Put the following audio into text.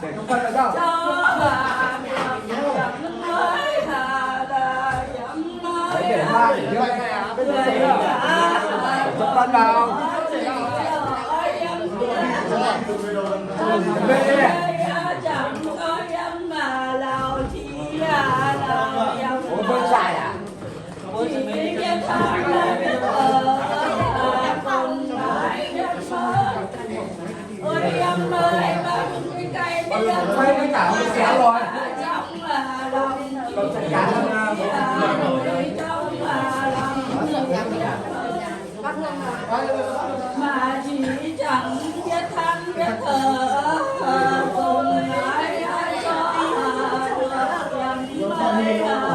để không phân được đâu. Đấy, để hoa để như vậy bên dưới không phân vào. Ủa bên dài à? Quay với cả một xéo rồi. Còn chạy cả mà chỉ chẳng biết than biết thở cùng ai cho được làm mai